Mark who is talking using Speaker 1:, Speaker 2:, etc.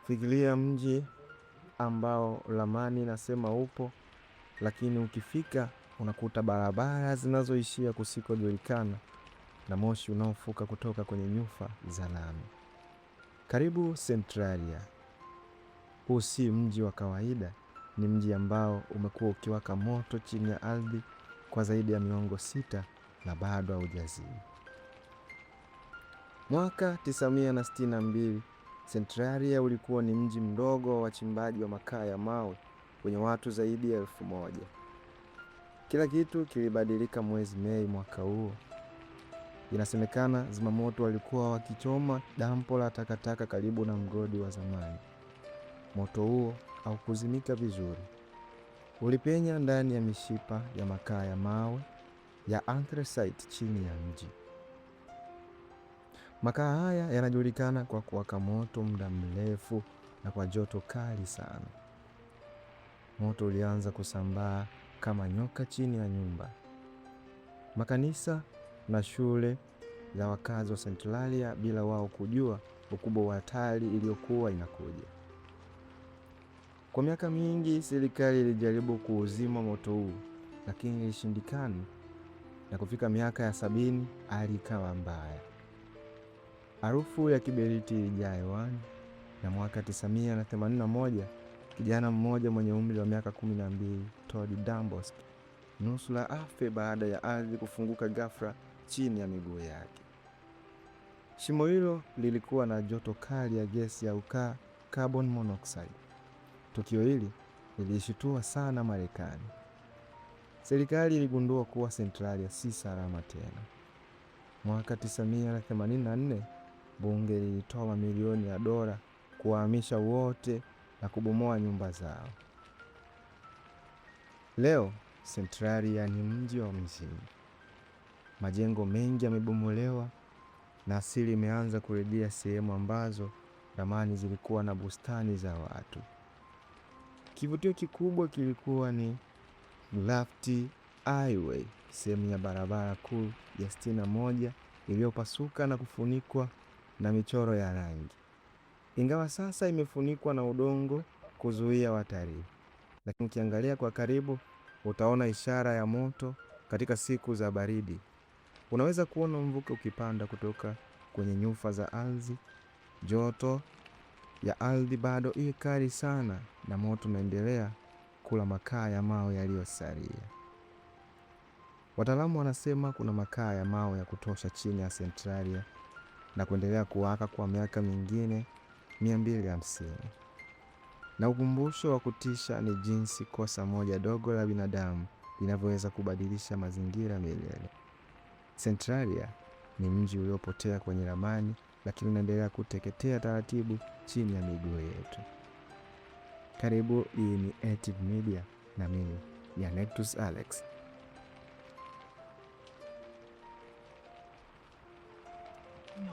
Speaker 1: Fikiria mji ambao ramani inasema upo, lakini ukifika unakuta barabara zinazoishia kusikojulikana na moshi unaofuka kutoka kwenye nyufa za lami. Karibu Centralia. Huu si mji wa kawaida, ni mji ambao umekuwa ukiwaka moto chini ya ardhi kwa zaidi ya miongo 6 na bado haujazima. Mwaka 962, Centralia ulikuwa ni mji mdogo wa wachimbaji wa makaa ya mawe wenye watu zaidi ya 1000. Kila kitu kilibadilika mwezi Mei mwaka huo. Inasemekana zimamoto walikuwa wakichoma dampo la takataka karibu na mgodi wa zamani. Moto huo haukuzimika vizuri. Ulipenya ndani ya mishipa ya makaa ya mawe ya anthracite chini ya mji. Makaa haya yanajulikana kwa kuwaka moto muda mrefu na kwa joto kali sana. Moto ulianza kusambaa kama nyoka chini ya nyumba. Makanisa na shule za wakazi wa Centralia bila wao kujua ukubwa wa hatari iliyokuwa inakuja. Kwa miaka mingi serikali ilijaribu kuuzima moto huu, lakini ilishindikana, na kufika miaka ya 70 hali ikawa mbaya. Harufu ya kiberiti ilijaa hewani, na mwaka 981 kijana mmoja mwenye umri wa miaka 12, Todd Dambos, nusura afe baada ya ardhi kufunguka ghafla chini ya miguu yake. Shimo hilo lilikuwa na joto kali ya gesi ya ukaa, carbon monoxide. Tukio hili lilishitua sana Marekani. Serikali iligundua kuwa Centralia si salama tena. Mwaka 984 bunge lilitoa mamilioni ya dola kuwahamisha wote na kubomoa nyumba zao. Leo Centralia ni mji wa mizimu. Majengo mengi yamebomolewa na asili imeanza kurejea sehemu ambazo zamani zilikuwa na bustani za watu. Kivutio kikubwa kilikuwa ni Lafty Highway, sehemu ya barabara kuu ya 61 iliyopasuka na kufunikwa na michoro ya rangi. Ingawa sasa imefunikwa na udongo kuzuia watalii, lakini ukiangalia kwa karibu utaona ishara ya moto katika siku za baridi. Unaweza kuona mvuke ukipanda kutoka kwenye nyufa za ardhi. Joto ya ardhi bado iko kali sana na moto unaendelea kula makaa ya mawe yaliyosalia. Wataalamu wanasema kuna makaa ya mawe ya kutosha chini ya Centralia na kuendelea kuwaka kwa miaka mingine 250. Na ukumbusho wa kutisha ni jinsi kosa moja dogo la binadamu linavyoweza kubadilisha mazingira milele. Centralia ni mji uliopotea kwenye ramani, lakini unaendelea kuteketea taratibu chini ya miguu yetu. Karibu, hii ni ATIV Media na mimi ni Anectus Alex.
Speaker 2: No.